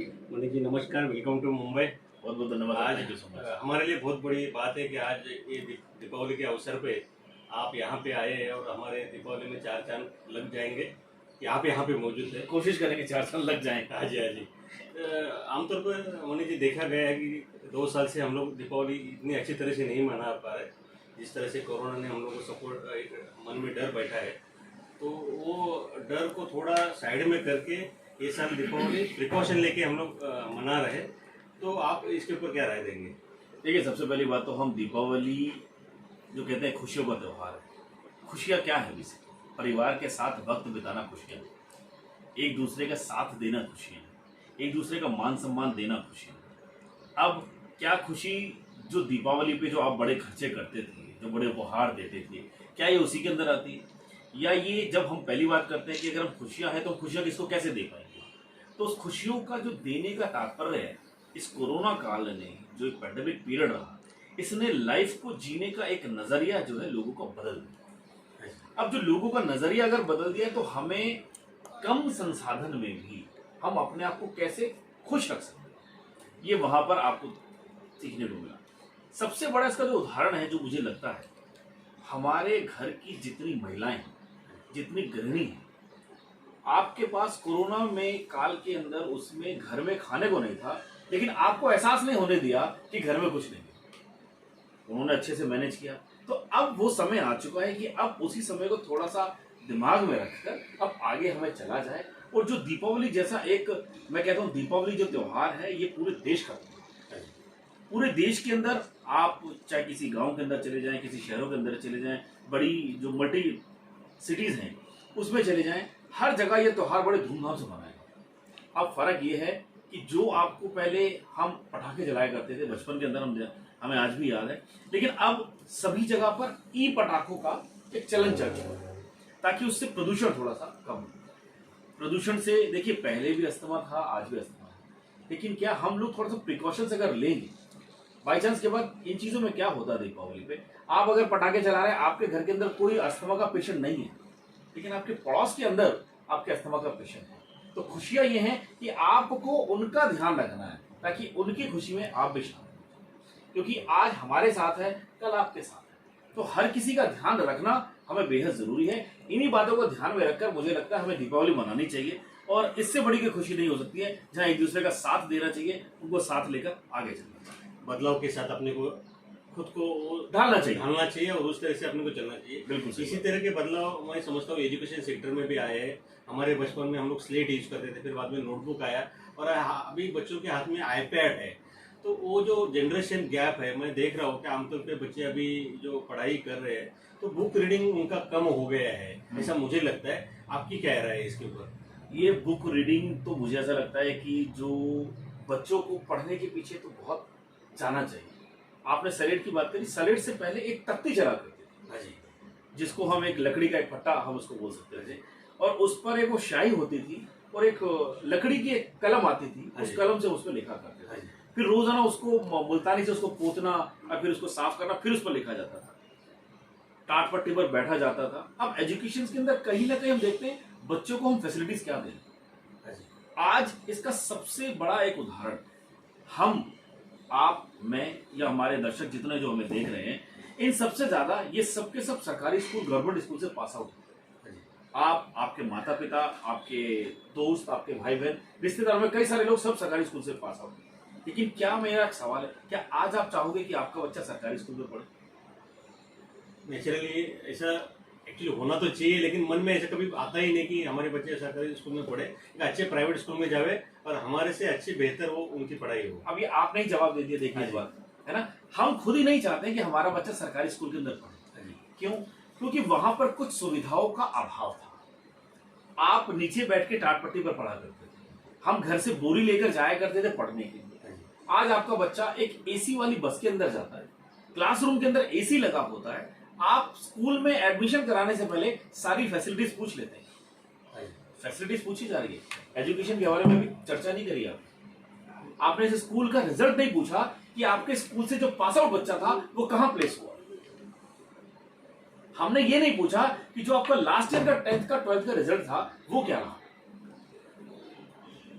मनीष जी नमस्कार, welcome to Mumbai. बहुत बहुत धन्यवाद। आज थैंक यू सो मच। हमारे लिए बहुत बड़ी बात है कि आज ये दीपावली के अवसर पे आप यहाँ पे आए हैं और हमारे दीपावली में चार चांद लग जाएंगे कि आप यहाँ पे मौजूद है। कोशिश करेंगे 4 साल लग जाएं। हाँ जी, हाँ जी। आमतौर पर मनीष जी देखा गया है कि 2 साल से हम लोग दीपावली इतनी अच्छी तरह से नहीं मना पा रहे। जिस तरह से कोरोना ने हम लोग को सपोर्ट एक मन में डर बैठा है, तो वो डर को थोड़ा साइड में करके ये साल दीपावली प्रिकॉशन लेके हम लोग मना रहे। तो आप इसके ऊपर क्या राय देंगे? देखिए, सबसे पहली बात तो हम दीपावली जो कहते हैं खुशियों का त्यौहार है। खुशियाँ क्या है? बेसिकली परिवार के साथ वक्त बिताना खुशियाँ, एक दूसरे का साथ देना खुशियाँ, एक दूसरे का मान सम्मान देना खुशियाँ। अब क्या खुशी जो दीपावली पे जो आप बड़े खर्चे करते थे, जो बड़े उपहार देते थे, क्या ये उसी के अंदर आती है? या ये जब हम पहली बात करते हैं कि अगर हम खुशियाँ हैं तो खुशियाँ किसको कैसे दे पाएंगे? तो उस खुशियों का जो देने का तात्पर्य है, इस कोरोना काल ने जो एक पैंडेमिक पीरियड रहा, इसने लाइफ को जीने का एक नजरिया जो है लोगों का बदल दिया। अब जो लोगों का नजरिया अगर बदल दिया तो हमें कम संसाधन में भी हम अपने आप को कैसे खुश रख सकते हैं, ये वहां पर आपको सीखने को मिला। सबसे बड़ा इसका जो उदाहरण है, जो मुझे लगता है, हमारे घर की जितनी महिलाएं हैं, जितनी गृहिणी हैं, आपके पास कोरोना में काल के अंदर उसमें घर में खाने को नहीं था, लेकिन आपको एहसास नहीं होने दिया कि घर में कुछ नहीं है। उन्होंने अच्छे से मैनेज किया। तो अब वो समय आ चुका है कि अब उसी समय को थोड़ा सा दिमाग में रखकर अब आगे हमें चला जाए। और जो दीपावली जैसा एक, मैं कहता हूँ दीपावली जो त्योहार है, ये पूरे देश का त्योहार है। पूरे देश के अंदर आप चाहे किसी गांव के अंदर चले जाएं, किसी शहरों के अंदर चले जाएं, बड़ी जो मल्टी सिटीज हैं उसमें चले जाएं, हर जगह ये त्योहार बड़े धूमधाम से मनाए। अब फर्क ये है कि जो आपको पहले हम पटाखे जलाया करते थे बचपन के अंदर, हमें आज भी याद है, लेकिन अब सभी जगह पर ई पटाखों का एक चलन चल चुका है, ताकि उससे प्रदूषण थोड़ा सा कम हो। प्रदूषण से देखिए पहले भी अस्थमा था, आज भी अस्थमा है, लेकिन क्या हम लोग थोड़ा सा प्रिकॉशंस अगर लेंगे, बाई चांस के बाद इन चीजों में क्या होता है, दीपावली पे आप अगर पटाखे चला रहे हैं, आपके घर के अंदर कोई अस्थमा का पेशेंट नहीं है, लेकिन आपके पड़ोस के अंदर आपके अस्थमा का पेशेंट है, तो खुशियां ये हैं कि आपको उनका ध्यान रखना है, ताकि उनकी खुशी में आप भी शामिल हो। क्योंकि आज हमारे साथ है, कल आपके साथ है, तो हर किसी का ध्यान रखना हमें बेहद जरूरी है। इन्हीं बातों को ध्यान में रखकर मुझे लगता है हमें दीपावली मनानी चाहिए, और इससे बड़ी कोई खुशी नहीं हो सकती है, जहां एक दूसरे का साथ देना चाहिए, उनको साथ लेकर आगे चलना चाहिए, बदलाव के साथ अपने को खुद को ढालना चाहिए और उस तरह से अपने को चलना चाहिए। बिल्कुल इसी तरह के बदलाव मैं समझता हूँ एजुकेशन सेक्टर में भी आए हैं। हमारे बचपन में हम लोग स्लेट यूज करते थे, फिर बाद में नोटबुक आया, और अभी बच्चों के हाथ में आईपैड है। तो वो जो जनरेशन गैप है, मैं देख रहा हूँ कि आमतौर पे बच्चे अभी जो पढ़ाई कर रहे हैं तो बुक रीडिंग उनका कम हो गया है, ऐसा मुझे लगता है। आपकी क्या राय है इसके ऊपर? ये बुक रीडिंग तो मुझे ऐसा लगता है कि जो बच्चों को पढ़ने के पीछे तो बहुत जाना चाहिए। आपने सलेट की बात करी, सलेट से पहले एक तख्ती चला करते थे। हाँ जी। जिसको हम एक लकड़ी का एक फट्टा हम उसको बोल सकते थे, और उस पर एक वो स्याही होती थी और एक लकड़ी की एक कलम आती थी, उस कलम से उसको लिखा करते थे। फिर रोजाना उसको मुल्तानी से उसको पोतना और फिर उसको साफ करना, फिर उस पर लिखा जाता था, टाट पट्टी पर बैठा जाता था। अब एजुकेशन के अंदर कहीं ना कहीं हम देखते हैं बच्चों को हम फैसिलिटीज क्या दें। आज इसका सबसे बड़ा एक उदाहरण, हम, आप, मैं या हमारे दर्शक जितने जो हमें देख रहे हैं, इन सबसे ज्यादा ये सबके सब सरकारी स्कूल, गवर्नमेंट स्कूल से पास आउट। आप, आपके माता पिता, आपके दोस्त, आपके भाई बहन, रिश्तेदार में कई सारे लोग सब सरकारी स्कूल से पास आउट। लेकिन क्या, मेरा एक सवाल है, क्या आज आप चाहोगे कि आपका बच्चा सरकारी स्कूल में पढ़े? नेचुरली ऐसा एक्चुअली होना तो चाहिए, लेकिन मन में ऐसा कभी आता ही नहीं कि हमारे बच्चे सरकारी स्कूल में पढ़े, एक अच्छे प्राइवेट स्कूल में जावे और हमारे से अच्छी बेहतर वो उनकी पढ़ाई हो। अभी आपने ही जवाब दे दिया, देखिए इस बात है ना, हम खुद ही नहीं चाहते कि हमारा बच्चा सरकारी स्कूल के अंदर पढ़े। क्यों? क्योंकि वहां पर कुछ सुविधाओं का अभाव था। आप नीचे बैठ के टाट पट्टी पर पढ़ा करते थे, हम घर से बोरी लेकर जाया करते थे पढ़ने के लिए। आज आपका बच्चा एक एसी वाली बस के अंदर जाता है, क्लासरूम के अंदर एसी लगा होता है, आप स्कूल में एडमिशन कराने से पहले सारी फैसिलिटीज पूछ लेते हैं। फैसिलिटीज पूछी जा रही है, एजुकेशन के बारे में भी चर्चा नहीं करी आपने इस स्कूल का रिजल्ट नहीं पूछा कि आपके स्कूल से जो पास आउट बच्चा था वो कहां प्लेस हुआ। हमने ये नहीं पूछा कि जो आपका लास्ट ईयर का 10th का 12th का रिजल्ट था वो क्या रहा।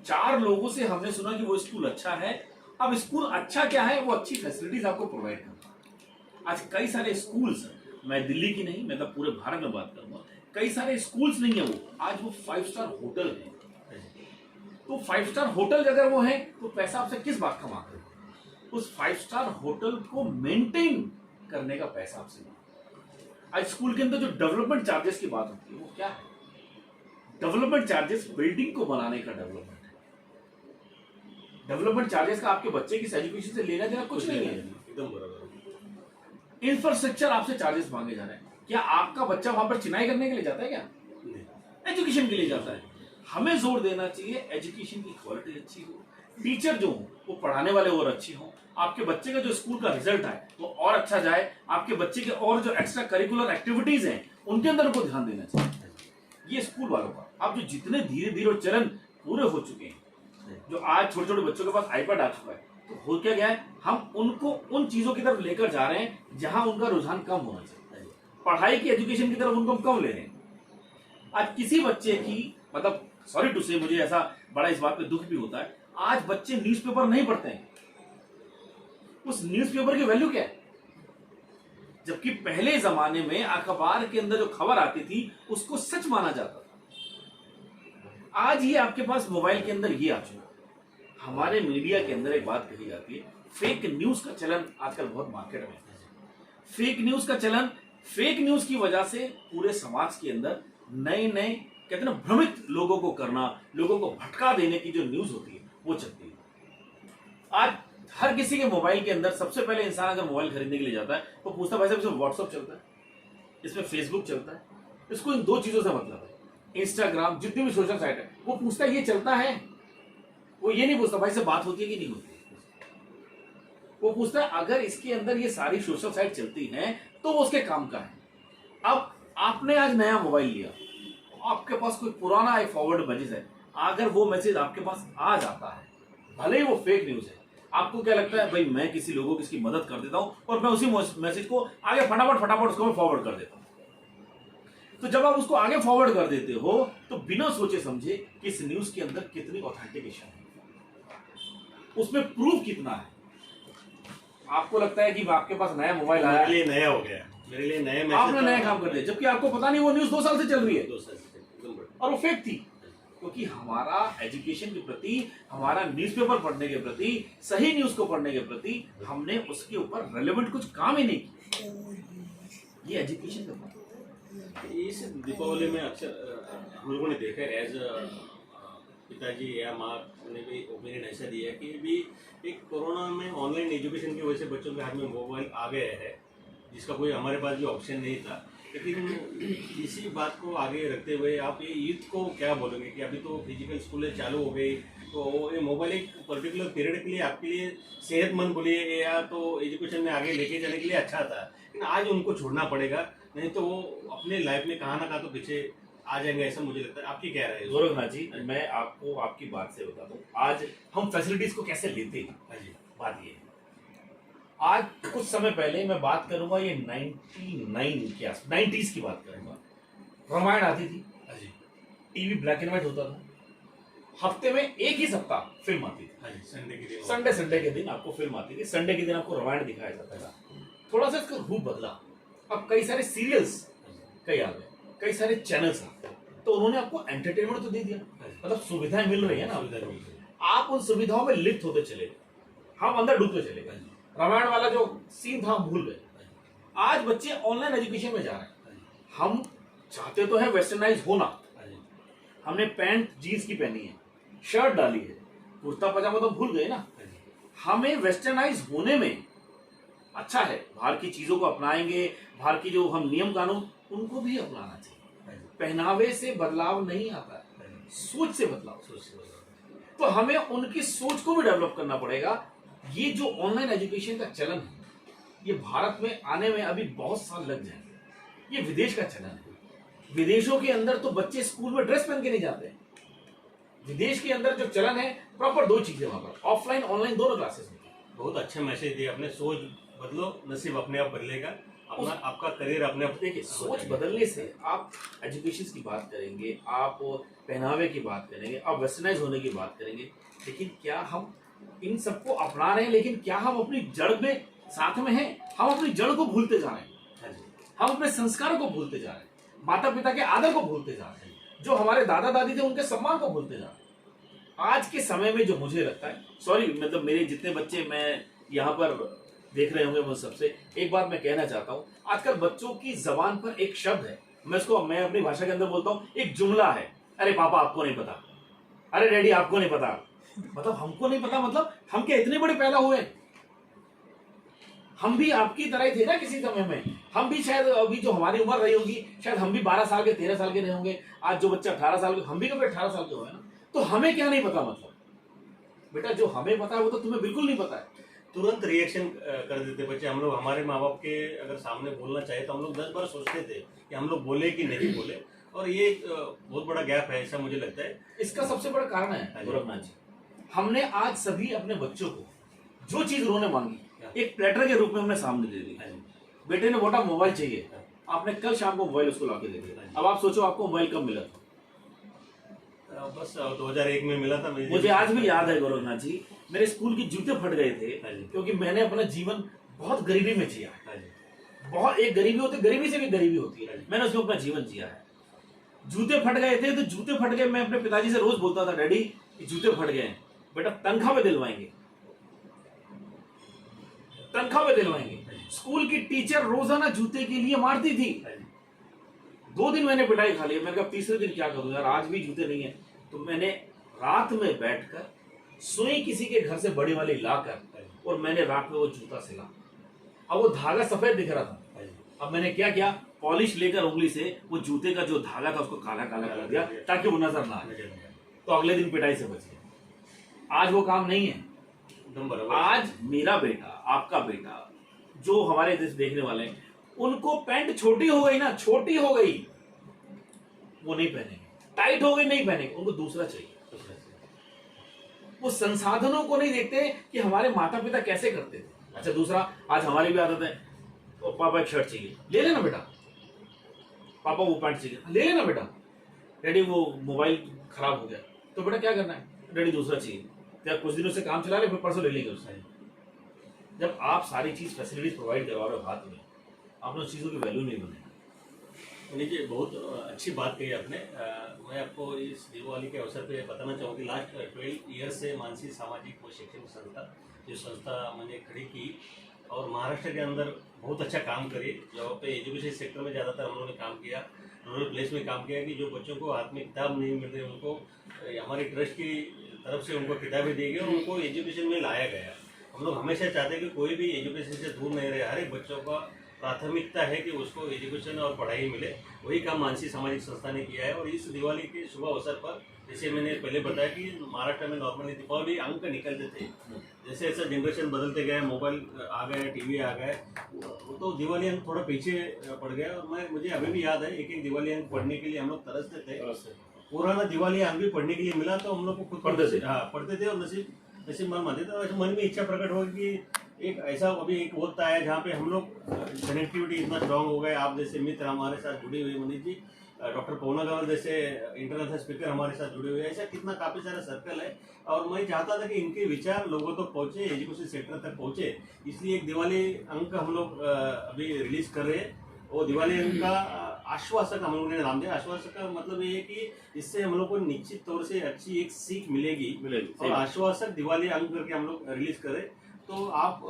4 लोगों से हमने सुना कि वो स्कूल अच्छा है। अब स्कूल अच्छा क्या है, वो अच्छी फैसिलिटीज आपको प्रोवाइड करता है। आज कई सारे स्कूल्स, मैं दिल्ली की नहीं, मैं तो पूरे भारत में बात करूंगा, कई सारे स्कूल्स नहीं है वो, आज वो 5 स्टार होटल है। तो 5 स्टार होटल अगर वो है तो पैसा आपसे किस बात का मांग रहे हो? उस 5 स्टार होटल को मेंटेन करने का पैसा आपसे मांग। आज स्कूल के अंदर जो डेवलपमेंट चार्जेस की बात होती है वो क्या है? डेवलपमेंट चार्जेस बिल्डिंग को बनाने का डेवलपमेंट है। डेवलपमेंट चार्जेस का आपके बच्चे की एजुकेशन से लेना देना कुछ नहीं है। एकदम बराबर। इंफ्रास्ट्रक्चर आपसे चार्जेस मांगे जा रहे हैं। क्या आपका बच्चा वहां पर चिनाई करने के लिए जाता है क्या? एजुकेशन के लिए जाता है। हमें जोर देना चाहिए एजुकेशन की क्वालिटी अच्छी हो, टीचर जो हो वो पढ़ाने वाले और अच्छे हो, आपके बच्चे का जो स्कूल का रिजल्ट है वो और अच्छा जाए, आपके बच्चे के और जो एक्स्ट्रा करिकुलर एक्टिविटीज हैं उनके अंदर उनको ध्यान देना चाहिए। ये स्कूल वालों का अब जो जितने धीरे धीरे चरण पूरे हो चुके हैं, जो आज छोटे छोटे बच्चों के पास आईपैड आ चुका है, तो हो क्या गया है, हम उनको उन चीजों की तरफ लेकर जा रहे हैं जहां उनका रुझान कम होना चाहिए। पढ़ाई की एजुकेशन की तरफ उनको हम कम ले रहे हैं। आज किसी बच्चे की, मतलब सॉरी टू से, मुझे ऐसा बड़ा इस बात पे दुख भी होता है, आज बच्चे न्यूज़पेपर नहीं पढ़ते हैं। उस न्यूज़पेपर की वैल्यू क्या है? जबकि पहले जमाने में अखबार के अंदर जो खबर आती थी उसको सच माना जाता था। आज ये आपके पास मोबाइल के अंदर ये आ चुका। हमारे मीडिया के अंदर एक बात कही जाती है, फेक न्यूज का चलन आजकल बहुत मार्केट में है। फेक न्यूज का चलन, फेक न्यूज की वजह से पूरे समाज के अंदर नए नए, कहते हैं ना, भ्रमित लोगों को करना, लोगों को भटका देने की जो न्यूज होती है वो चलती है। आज हर किसी के मोबाइल के अंदर सबसे पहले इंसान अगर मोबाइल खरीदने के लिए जाता है तो पूछता है भाई साहब इसमें व्हाट्सअप चलता है, इसमें फेसबुक चलता है, इसको इन 2 चीजों से मतलब है, इंस्टाग्राम, जितनी भी सोशल साइट है, वो पूछता है ये चलता है। वो ये नहीं पूछता भाई से बात होती है कि नहीं होती है। वो पूछता है अगर इसके अंदर ये सारी सोशल साइट चलती हैं तो वो उसके काम का है। अब आपने आज नया मोबाइल लिया, आपके पास कोई पुराना एक फॉरवर्ड मैसेज है, अगर वो मैसेज आपके पास आ जाता है, भले ही वो फेक न्यूज है, आपको क्या लगता है, भाई मैं किसी लोगों की इसकी मदद कर देता हूं और मैं उसी मैसेज को आगे फटाफट उसको मैं फॉरवर्ड कर देता हूं। तो जब आप उसको आगे फॉरवर्ड कर देते हो तो बिना सोचे समझे कि इस न्यूज के अंदर कितनी ऑथेंटिकेशन है, उसमें प्रूफ कितना है। आपको लगता है कि आपके पास नया मोबाइल आया, मेरे लिए नया हो गया, मेरे लिए नया मैसेज, आपने नया काम कर दिया, जबकि आपको पता नहीं वो न्यूज 2 साल से चल रही है 2 साल से एकदम बराबर। और वो फेक थी। क्योंकि हमारा एजुकेशन के प्रति, हमारा न्यूज़पेपर पढ़ने के प्रति, सही न्यूज को पढ़ने के प्रति हमने उसके ऊपर रेलेवेंट कुछ काम ही नहीं किया। ये एजुकेशन का बात है। इस दीपावली में अक्सर हम लोगों ने देखा है, एज पिताजी या माँ ने भी ओपिनियन ऐसा दिया कि भी एक कोरोना में ऑनलाइन एजुकेशन की वजह से बच्चों के हाथ में मोबाइल आ गया है, जिसका कोई हमारे पास भी ऑप्शन नहीं था। लेकिन इसी बात को आगे रखते हुए आप ये यूथ को क्या बोलोगे कि अभी तो फिजिकल स्कूलें चालू हो गई, तो ये मोबाइल एक पर्टिकुलर पीरियड के लिए आपके लिए सेहतमंद बोलिए या तो एजुकेशन में आगे लेके जाने के लिए अच्छा था, लेकिन आज उनको छोड़ना पड़ेगा, नहीं तो वो अपने लाइफ में कहाँ ना कहाँ तो पीछे आ जाएंगे, ऐसा मुझे लगता है। आपकी क्या राय है? गोरखनाथ जी, मैं आपको आपकी बात से बता दूं, आज हम फैसिलिटीज को कैसे लेते हैं। हाँ जी, बात ये है, आज कुछ समय पहले मैं बात करूंगा, ये 99 के आस 90s की बात करूंगा, रामायण आती थी। हाँ जी, टीवी ब्लैक एंड व्हाइट होता था, हफ्ते में एक ही सप्ताह फिल्म आती थी। हाँ जी, संडे के दिन, संडे के दिन आपको फिल्म आती थी। संडे के दिन आपको रामायण दिखाया जाता था। थोड़ा सा इसका रूप बदला, अब कई सारे सीरियल्स कई आ गए, कई सारे चैनल्स आ गए, तो उन्होंने आपको एंटरटेनमेंट तो दे दिया, मतलब सुविधाएं मिल रही है ना, सुविधा मिल रही है। आप उन सुविधाओं में लिप्त होते चले गए, हम अंदर डूबते चले गए। रामायण वाला जो सीन था हम भूल गए। आज बच्चे ऑनलाइन एजुकेशन में जा रहे हैं। हम चाहते तो है वेस्टर्नाइज होना, हमने पैंट जीन्स की पहनी है, शर्ट डाली है, कुर्ता पजामा तो भूल गए ना। हमें वेस्टर्नाइज होने में अच्छा है, बाहर की चीजों को अपनाएंगे, बाहर की जो हम नियम कानून उनको भी अपनाना चाहिए। पहनावे से बदलाव नहीं आता है, सोच से बदलाव। तो हमें उनकी सोच को भी डेवलप करना पड़ेगा। ये जो ऑनलाइन एजुकेशन का चलन है, ये भारत में आने में अभी बहुत साल लग जाएंगे। ये विदेश का चलन है। विदेशों के अंदर तो बच्चे स्कूल में ड्रेस पहन के नहीं जाते। विदेश के अंदर जो चलन है, प्रॉपर 2 चीजें वहां पर, ऑफलाइन ऑनलाइन दोनों क्लासेस में। बहुत अच्छा मैसेज दिया आपने, सोच बदलो, नसीब अपने आप बदलेगा। अपना आपका करियर अपने आप देखिए, सोच बदलने से आप एजुकेशन की बात करेंगे, आप पहनावे की बात करेंगे, आप वेस्टर्नाइज होने की बात करेंगे, लेकिन क्या हम इन सबको अपना रहे हैं? लेकिन क्या हम अपनी जड़ में साथ में हैं? हम अपनी जड़ को भूलते जा रहे हैं, हाँ जी, हम अपने संस्कारों को भूलते जा रहे हैं, माता पिता के आदर को भूलते जा रहे हैं, जो हमारे दादा दादी थे उनके सम्मान को भूलते जा रहे हैं। आज के समय में जो मुझे लगता है, सॉरी, मतलब मेरे जितने बच्चे मैं यहाँ पर देख रहे होंगे, वो सबसे एक बात मैं कहना चाहता हूँ, आजकल बच्चों की जबान पर एक शब्द है, मैं अपनी भाषा के अंदर बोलता हूँ, एक जुमला है, अरे पापा आपको नहीं पता, अरे डैडी आपको नहीं पता। मतलब हमको नहीं पता, मतलब हम क्या इतने बड़े पैदा हुए? हम भी आपकी तरह ही थे ना किसी समय में। हम भी शायद अभी जो हमारी उम्र रही होगी, शायद हम भी 12 साल के 13 साल के रहे होंगे। आज जो बच्चा 18 साल के, हम भी कभी 18 साल के हुए ना, तो हमें क्या नहीं पता? मतलब बेटा जो हमें पता है वो तो तुम्हें बिल्कुल नहीं पता है। तुरंत रिएक्शन कर देते बच्चे। हम लोग हमारे माँ बाप के अगर सामने बोलना चाहे तो हम लोग 10 बार सोचते थे कि हम लोग बोले कि नहीं बोले, और ये बहुत बड़ा गैप है, ऐसा मुझे लगता है। इसका सबसे बड़ा कारण है गोरखनाथ जी, हमने आज सभी अपने बच्चों को जो चीज उन्होंने मांगी एक प्लेटर के रूप में हमने सामने दे दी। बेटे ने बोला मोबाइल चाहिए, आपने कल शाम को मोबाइल उसको लाके दे दिया। अब आप सोचो आपको मोबाइल कब मिला था? बस 2001 में मिला था मुझे आज भी याद है गोरखनाथ जी, मेरे स्कूल के जूते फट गए थे, क्योंकि मैंने अपना जीवन बहुत गरीबी में जिया है। बहुत एक गरीबी होती है, गरीबी से भी गरीबी होती है, मैंने उसमें अपना जीवन जिया है। जूते फट गए थे तो जूते फट गए, मैं अपने पिताजी से रोज बोलता था, डैडी जूते फट गए हैं, बेटा तनख्वाह पे दिलवाएंगे, तनख्वाह पे दिलवाएंगे। स्कूल की टीचर रोजाना जूते के लिए मारती थी। 2 दिन मैंने पिटाई खा लिया। मैंने कहा तीसरे दिन क्या करूं यार, आज भी जूते नहीं है, तो मैंने रात में बैठकर सुई किसी के घर से बड़ी वाली लाकर, और मैंने रात में वो जूता सिला। अब वो धागा सफेद दिख रहा था, अब मैंने क्या किया, पॉलिश लेकर उंगली से वो जूते का जो धागा था उसको काला काला कर दिया ताकि वो नजर ना आए। तो अगले दिन पिटाई से बच गया। आज वो काम नहीं है। आज मेरा बेटा, आपका बेटा, जो हमारे देश देखने वाले हैं, उनको पैंट छोटी हो गई ना, छोटी हो गई, वो नहीं पहनेंगे, टाइट हो गई नहीं पहनेंगे, उनको दूसरा चाहिए। वो संसाधनों को नहीं देखते कि हमारे माता पिता कैसे करते थे। अच्छा दूसरा, आज हमारी भी आदत है, तो पापा एक शर्ट चाहिए, ले लेना बेटा, पापा वो पैंट चाहिए, ले लेना बेटा, डैडी वो मोबाइल खराब हो गया, तो बेटा क्या करना है, डैडी दूसरा चाहिए, क्या कुछ दिनों से काम चला ले, फिर परसों ले लेंगे उससे। जब आप सारी चीज फैसिलिटीज प्रोवाइड करवा रहे हो हाथ में, आपने उस चीजों की वैल्यू नहीं बनाई। लीजिए, बहुत अच्छी बात कही आपने। मैं आपको इस दिवाली के अवसर पे बताना चाहूँगी, लास्ट 12 ईयर्स से मानसी सामाजिक व शैक्षणिक संस्था, जो संस्था मैंने खड़ी की और महाराष्ट्र के अंदर बहुत अच्छा काम करी, जहाँ पे एजुकेशन सेक्टर में ज़्यादातर हम लोगों ने काम किया, रूरल प्लेस में काम किया कि जो बच्चों को हाथ में किताब नहीं मिल रही, उनको हमारी ट्रस्ट की तरफ से उनको किताबें दी गई और उनको एजुकेशन में लाया गया। हम लोग हमेशा चाहते हैं कि कोई भी एजुकेशन से दूर नहीं रहे, हर एक बच्चों का प्राथमिकता है कि उसको एजुकेशन और पढ़ाई मिले। वही काम मानसी सामाजिक संस्था ने किया है। और इस दिवाली के शुभ अवसर पर, जैसे मैंने पहले बताया कि महाराष्ट्र में नॉर्मली दीपावली अंक निकलते थे, जैसे जैसे जनरेशन बदलते गए, मोबाइल आ गए, टीवी आ गए, तो दिवाली अंक थोड़ा पीछे पड़ गया। और मुझे अभी भी याद है, एक एक दिवाली अंक पढ़ने के लिए हम लोग तरसते थे। पुराना दिवाली अंक भी पढ़ने के लिए मिला तो हम लोग को खुद पढ़ते थे और नसीब मान मानते थे। और मन में इच्छा प्रकट हो कि एक ऐसा अभी एक होता है जहाँ पे हम लोग कनेक्टिविटी इतना स्ट्रांग हो गए। आप जैसे मित्र हमारे साथ जुड़े हुए, मनीष जी, डॉक्टर पवन अग्रवाल जैसे इंटरनेशनल स्पीकर हमारे साथ जुड़े हुए, ऐसा कितना काफ़ी सारा सर्कल है। और मैं चाहता था कि इनके विचार लोगों तक पहुँचे, एजुकेशन सेक्टर तक पहुँचे, इसलिए एक दिवाली अंक हम लोग अभी रिलीज कर रहे हैं। वो दिवाली अंक का आश्वासक हम लोगों ने नाम दिया। आश्वासक का मतलब ये है कि इससे हम लोग को निश्चित तौर से अच्छी एक सीख मिलेगी। और आश्वासक दिवाली अंक करके हम लोग रिलीज करें। तो आप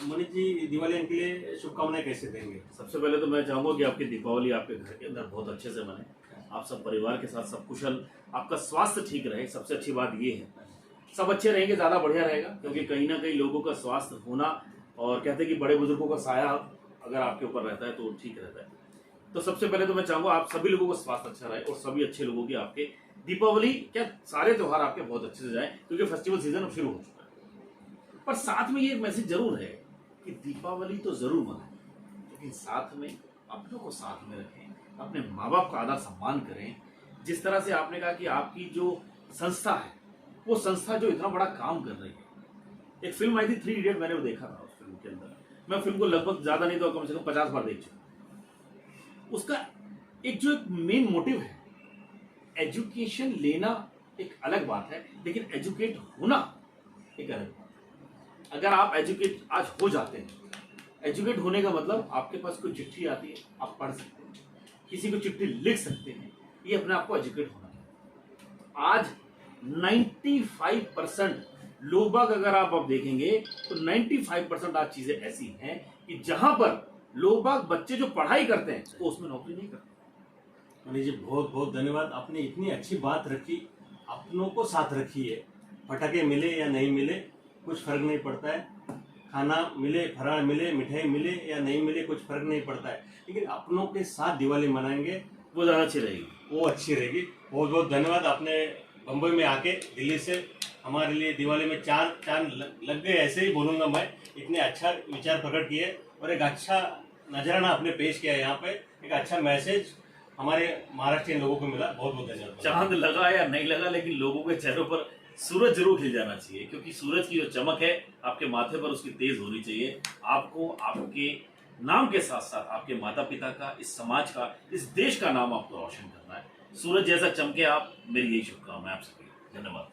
मनीष जी, दिवाली अंक के लिए शुभकामनाएं कैसे देंगे? सबसे पहले तो मैं चाहूंगा कि आपकी दीपावली आपके घर के अंदर बहुत अच्छे से मने, आप सब परिवार के साथ सब कुशल, आपका स्वास्थ्य ठीक रहे, सबसे अच्छी बात ये है। सब अच्छे रहेंगे ज़्यादा बढ़िया रहेगा, क्योंकि कहीं ना कहीं लोगों का स्वास्थ्य होना, और कहते हैं कि बड़े बुजुर्गों का साया अगर आपके ऊपर रहता है तो ठीक रहता है। तो सबसे पहले तो मैं चाहूंगा आप सभी लोगों का स्वास्थ्य अच्छा रहे और सभी अच्छे लोगों की आपके दीपावली क्या सारे त्योहार आपके बहुत अच्छे से जाए, क्योंकि फेस्टिवल सीजन अब शुरू हो चुका है। पर साथ में ये मैसेज जरूर है कि दीपावली तो जरूर मनाएं, लेकिन साथ में अपनों को साथ में रखें, अपने माँ बाप का आदर सम्मान करें। जिस तरह से आपने कहा कि आपकी जो संस्था है, वो संस्था जो इतना बड़ा काम कर रही है, एक फिल्म आई थी 3 इडियट, मैंने वो देखा था। उस फिल्म के अंदर मैं फिल्म को लगभग ज्यादा नहीं तो कम से कम 50 बार देख चुका। उसका एक जो एक मेन मोटिव है, एजुकेशन लेना एक अलग बात है, लेकिन एजुकेट होना एक अलग बात है। अगर आप एजुकेट आज हो जाते हैं, एजुकेट होने का मतलब आपके पास कोई चिट्ठी आती है, आप पढ़ सकते हैं, किसी को चिट्ठी लिख सकते हैं, ये अपने आप को एजुकेट होना है। आज 95% लोग अगर आप अब देखेंगे तो 95% आज चीजें ऐसी हैं कि जहां पर लोग बच्चे जो पढ़ाई करते हैं वो उसमें नौकरी नहीं करते। मनीष जी बहुत बहुत धन्यवाद, आपने इतनी अच्छी बात रखी, अपनों को साथ रखी है। पटाखे मिले या नहीं मिले कुछ फर्क नहीं पड़ता है, खाना मिले, फराळ मिले, मिठाई मिले या नहीं मिले कुछ फर्क नहीं पड़ता है, लेकिन अपनों के साथ दिवाली मनाएंगे वो ज्यादा अच्छी रहेगी, वो अच्छी रहेगी। बहुत बहुत धन्यवाद, आपने बम्बई में आके दिल्ली से हमारे लिए दिवाली में चार चांद लग गए, ऐसे ही बोलूँगा मैं। इतने अच्छा विचार प्रकट किए और एक अच्छा नजराना आपने पेश किया यहाँ पे, एक अच्छा मैसेज हमारे महाराष्ट्रियन लोगों को मिला। बहुत बहुत धन्यवाद। चांद लगा या नहीं लगा, लेकिन लोगों के चेहरों पर सूरज जरूर खिल जाना चाहिए, क्योंकि सूरज की जो चमक है आपके माथे पर उसकी तेज होनी चाहिए। आपको आपके नाम के साथ साथ आपके माता पिता का, इस समाज का, इस देश का नाम आपको रोशन करना है। सूरज जैसा चमके आप, मेरी यही शुभकामनाएं आप सभी। धन्यवाद।